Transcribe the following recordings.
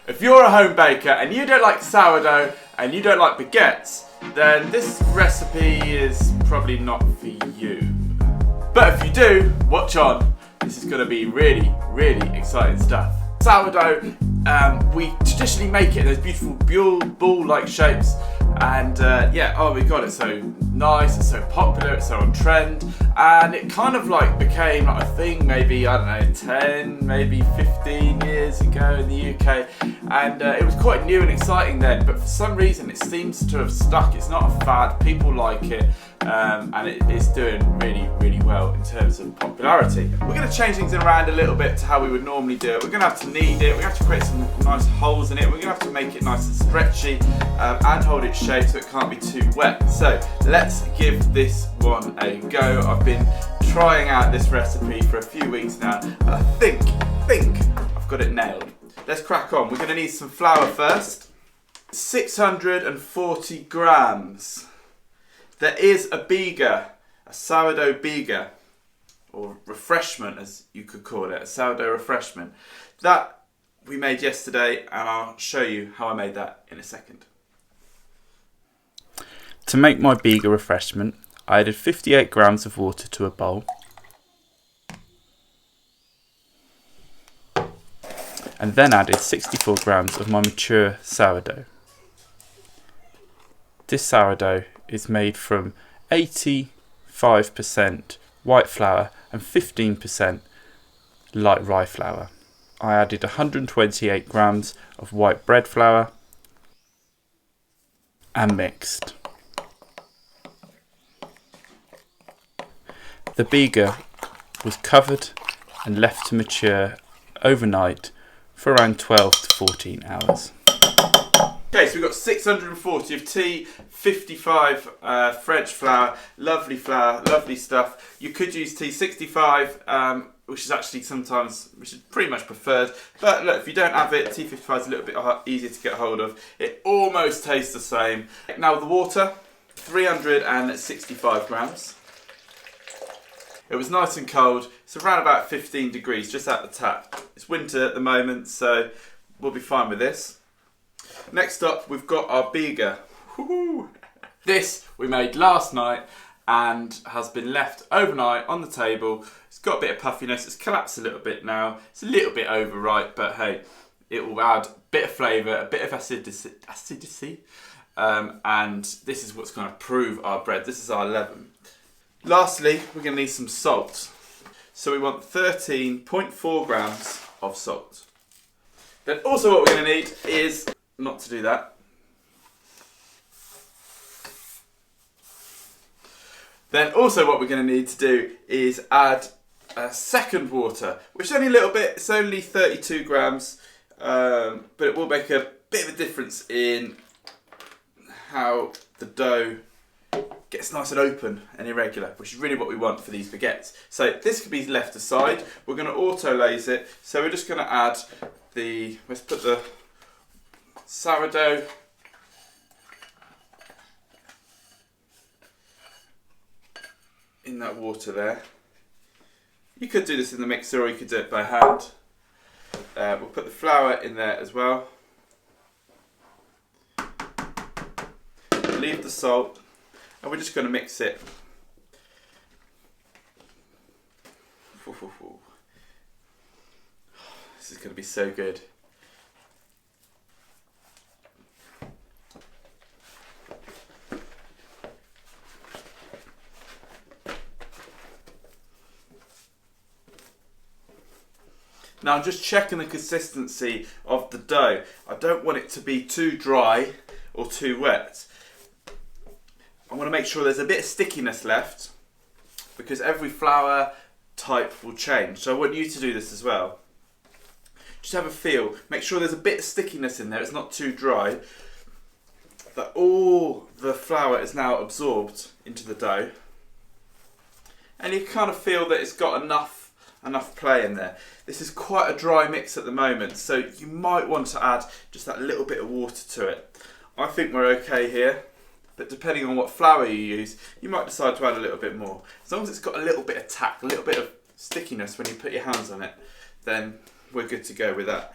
If you're a home baker and you don't like sourdough and you don't like baguettes, then this recipe is probably not for you. But if you do, watch on. This is going to be really, really exciting stuff. Sourdough, we traditionally make it in those beautiful ball-like shapes, and yeah, oh my god, it's so nice, it's so popular, it's so on trend, and it kind of like became like a thing maybe, I don't know, 10, maybe 15 years ago in the UK, and it was quite new and exciting then, but for some reason it seems to have stuck. It's not a fad, people like it, and it's doing really, really well in terms of popularity. We're going to change things around a little bit to how we would normally do it. We're going to have to knead it, we're going to have to create some nice holes in it, we're going to have to make it nice and stretchy, and hold its shape so it can't be too wet. So let's give this one a go. I've been trying out this recipe for a few weeks now, and I think I've got it nailed. Let's crack on. We're going to need some flour first. 640 grams. There is a biga, a sourdough biga, or refreshment as you could call it, a sourdough refreshment. That we made yesterday, and I'll show you how I made that in a second. To make my biga refreshment, I added 58 grams of water to a bowl, and then added 64 grams of my mature sourdough. This sourdough is made from 85% white flour and 15% light rye flour. I added 128 grams of white bread flour and mixed. The biga was covered and left to mature overnight for around 12 to 14 hours. Okay, so we've got 640 of tea, 55 French flour, lovely stuff. You could use T65, which is actually which is pretty much preferred. But look, if you don't have it, T55 is a little bit easier to get hold of. It almost tastes the same. Now the water, 365 grams. It was nice and cold. It's around about 15 degrees, just out the tap. It's winter at the moment, so we'll be fine with this. Next up, we've got our biga. Woohoo! This we made last night and has been left overnight on the table. It's got a bit of puffiness. It's collapsed a little bit now. It's a little bit overripe, but hey, it will add a bit of flavour, a bit of acidity, and this is what's going to prove our bread. This is our leaven. Lastly, we're going to need some salt. So we want 13.4 grams of salt. Then also what we're going to need is, not to do that, then also what we're going to need to do is add a second water, which is only a little bit, it's only 32 grams, but it will make a bit of a difference in how the dough gets nice and open and irregular, which is really what we want for these baguettes. So this could be left aside. We're going to auto-laze it, so we're just going to add let's put the sourdough in that water there. You could do this in the mixer or you could do it by hand. We'll put the flour in there as well. Leave the salt, and we're just going to mix it. This is going to be so good. Now I'm just checking the consistency of the dough. I don't want it to be too dry or too wet. I want to make sure there's a bit of stickiness left, because every flour type will change. So I want you to do this as well. Just have a feel. Make sure there's a bit of stickiness in there. It's not too dry. That all the flour is now absorbed into the dough. And you kind of feel that it's got enough play in there. This is quite a dry mix at the moment, so you might want to add just that little bit of water to it. I think we're okay here, but depending on what flour you use, you might decide to add a little bit more. As long as it's got a little bit of tack, a little bit of stickiness when you put your hands on it, then we're good to go with that.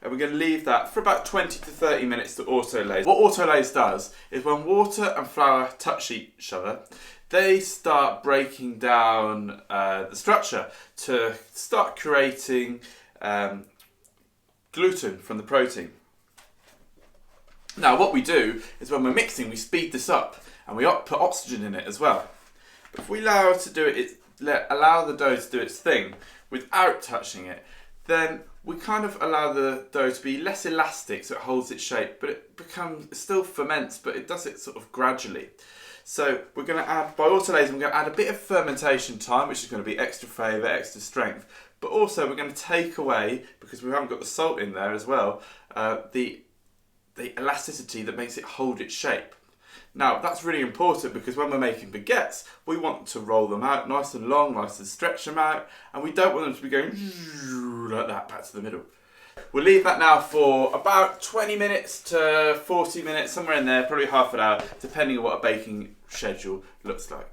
and we're going to leave that for about 20 to 30 minutes to autolaze. What autolaze does is when water and flour touch each other, they start breaking down the structure to start creating gluten from the protein. Now what we do is when we're mixing, we speed this up and we put oxygen in it as well. But if we allow it to do allow the dough to do its thing without touching it, then we kind of allow the dough to be less elastic so it holds its shape, but it still ferments, but it does it sort of gradually. So we're going to add, by autolyzing, we're going to add a bit of fermentation time, which is going to be extra flavour, extra strength, but also we're going to take away, because we haven't got the salt in there as well, the elasticity that makes it hold its shape. Now that's really important because when we're making baguettes, we want to roll them out nice and long, nice and stretch them out, and we don't want them to be going like that back to the middle. We'll leave that now for about 20 minutes to 40 minutes, somewhere in there, probably half an hour, depending on what a baking schedule looks like.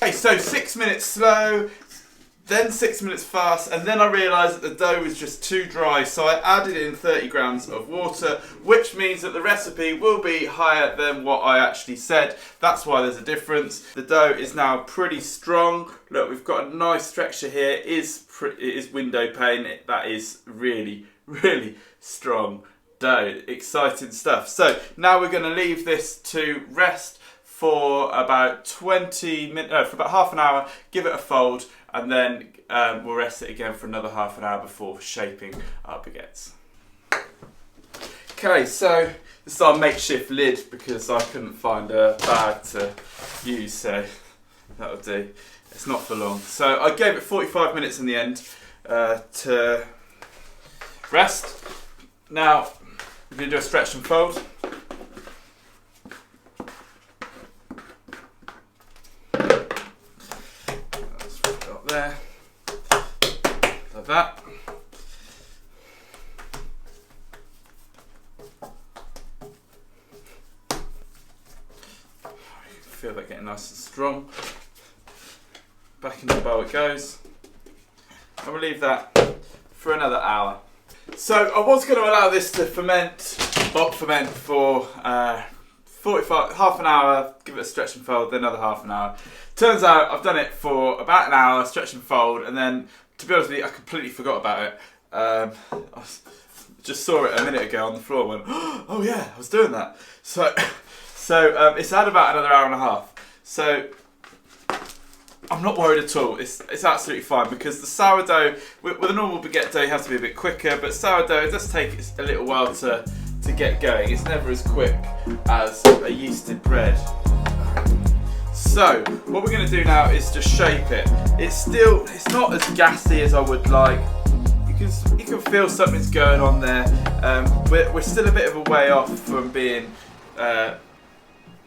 Okay, so 6 minutes slow, then 6 minutes fast, and then I realised that the dough was just too dry, so I added in 30 grams of water, which means that the recipe will be higher than what I actually said. That's why there's a difference. The dough is now pretty strong. Look, we've got a nice texture here. It is window pane. That is really, really strong dough. Exciting stuff. So now we're going to leave this to rest for about 20 minutes, for about half an hour, give it a fold, and then we'll rest it again for another half an hour before shaping our baguettes. Okay, so this is our makeshift lid because I couldn't find a bag to use, so that'll do. It's not for long. So I gave it 45 minutes in the end to rest. Now we're going to do a stretch and fold. There, like that. You can feel that getting nice and strong. Back into the bowl it goes. And we'll leave that for another hour. So I was going to allow this to ferment for 45, half an hour, give it a stretch and fold, then another half an hour. Turns out I've done it for about an hour, stretch and fold, and then, to be honest with you, I completely forgot about it. I just saw it a minute ago on the floor and went, oh yeah, I was doing that. So it's had about another hour and a half. So I'm not worried at all. It's absolutely fine because the sourdough, with a normal baguette dough, you have to be a bit quicker, but sourdough, it does take a little while to get going. It's never as quick as a yeasted bread. So what we're going to do now is just shape it. It's not as gassy as I would like. You can feel something's going on there. We're still a bit of a way off from being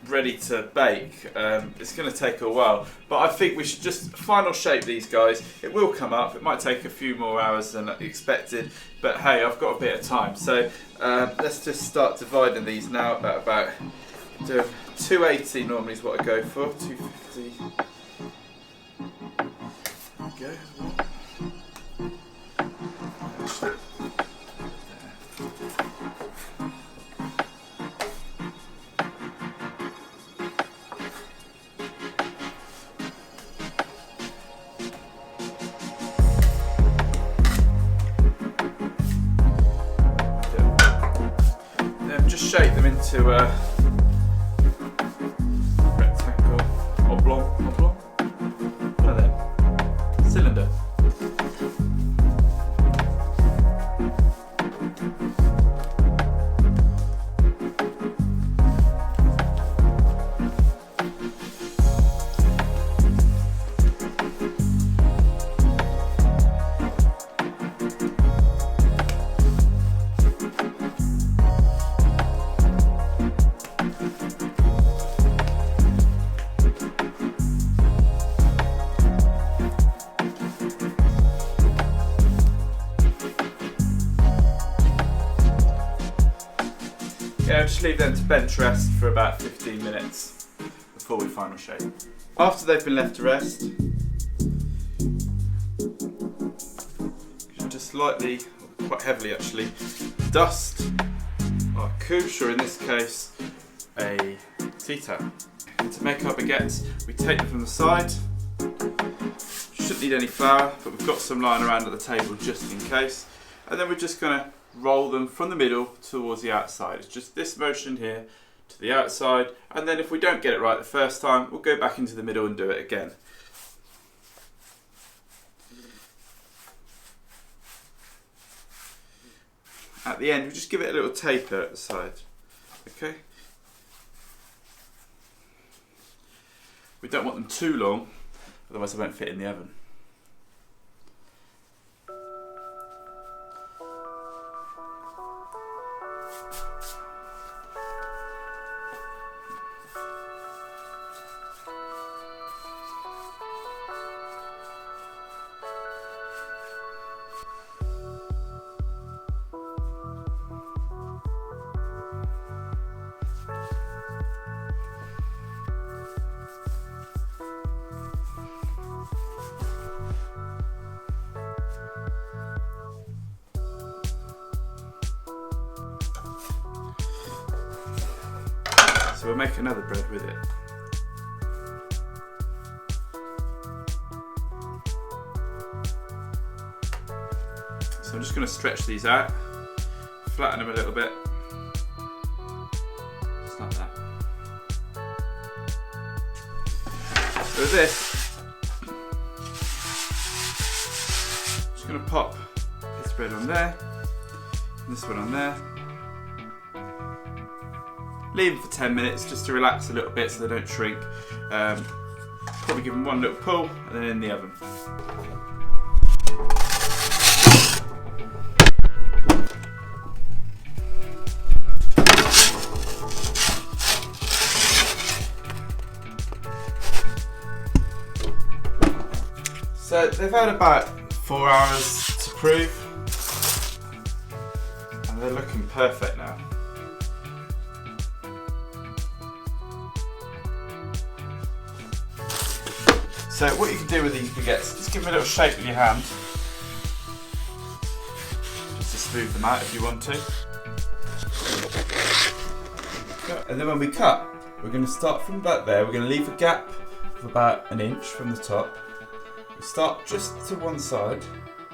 ready to bake. It's going to take a while, but I think we should just final shape these guys. It will come up. It might take a few more hours than expected, but hey, I've got a bit of time. So let's just start dividing these now. About 280 normally is what I go for. 250. There we go. Just shape them into a rectangle, oblong, one of them, cylinder. Yeah, just leave them to bench rest for about 15 minutes before we final shape. After they've been left to rest, just lightly, quite heavily actually, dust our couche, or in this case, a tea towel. To make our baguettes, we take them from the side. Shouldn't need any flour, but we've got some lying around at the table just in case. And then we're just going to roll them from the middle towards the outside. It's just this motion here to the outside, and then if we don't get it right the first time, we'll go back into the middle and do it again. At the end, we just give it a little taper at the side. Okay? We don't want them too long, otherwise they won't fit in the oven. So we'll make another bread with it. So I'm just going to stretch these out, flatten them a little bit, just like that. So with this, I'm just going to pop this bread on there, and this one on there. Leave them for 10 minutes just to relax a little bit so they don't shrink. Probably give them one little pull and then in the oven. So they've had about 4 hours to prove, and they're looking perfect now. So what you can do with these baguettes, just give them a little shake with your hand, just to smooth them out if you want to. And then when we cut, we're going to start from about there. We're going to leave a gap of about 1 inch from the top. We start just to one side,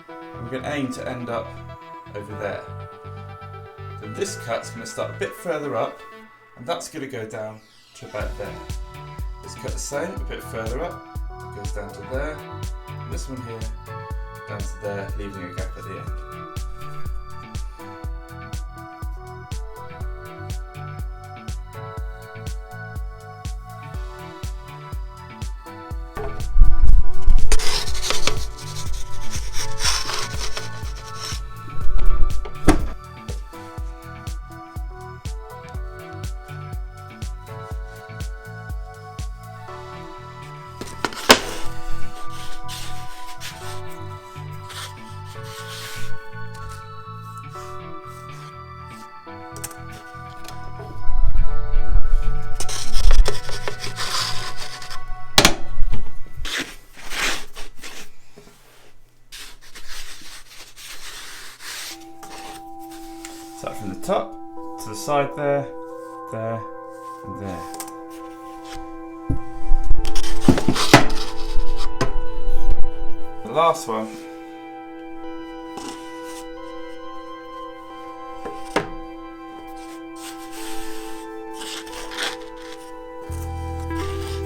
and we're going to aim to end up over there. Then this cut's going to start a bit further up, and that's going to go down to about there. This cut the same, a bit further up. Goes down to there, and this one here down to there, leaving a gap at the end. from the top to the side there, and there. The last one.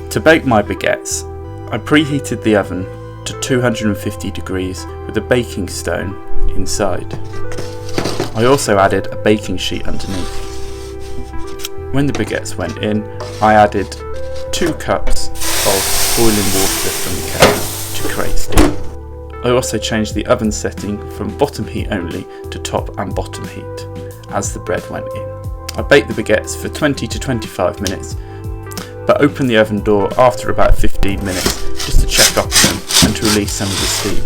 To bake my baguettes, I preheated the oven to 250 degrees with a baking stone inside. I also added a baking sheet underneath. When the baguettes went in, I added 2 cups of boiling water from the kettle to create steam. I also changed the oven setting from bottom heat only to top and bottom heat as the bread went in. I baked the baguettes for 20 to 25 minutes, but opened the oven door after about 15 minutes just to check up them and to release some of the steam.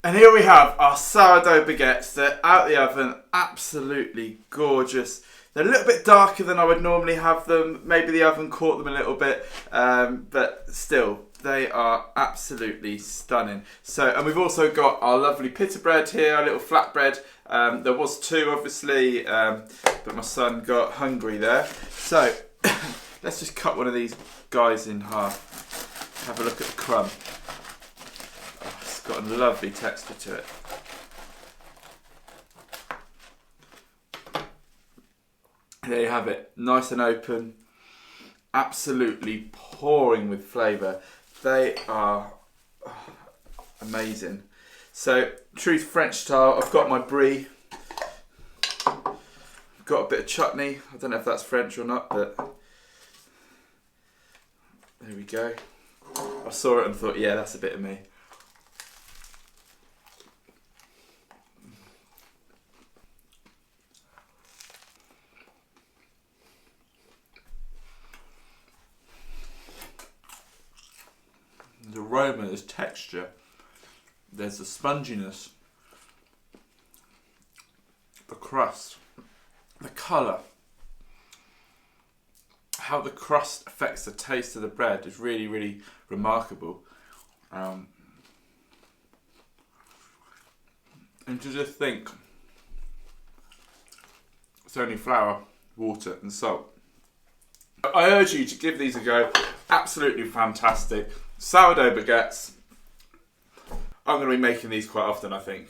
And here we have our sourdough baguettes. They're out the oven, absolutely gorgeous. They're a little bit darker than I would normally have them. Maybe the oven caught them a little bit, but still, they are absolutely stunning. So, and we've also got our lovely pita bread here, our little flatbread. There was 2 obviously, but my son got hungry there. So, let's just cut one of these guys in half. Have a look at the crumb. Oh, it's got a lovely texture to it. There you have it, nice and open, absolutely pouring with flavour. They are amazing. So, true French style, I've got my brie, I've got a bit of chutney, I don't know if that's French or not, but there we go. I saw it and thought, yeah, that's a bit of me. There's aroma, there's texture, there's the sponginess, the crust, the colour. How the crust affects the taste of the bread is really, really remarkable. And to just think, it's only flour, water and salt. I urge you to give these a go, absolutely fantastic. Sourdough baguettes. I'm going to be making these quite often, I think.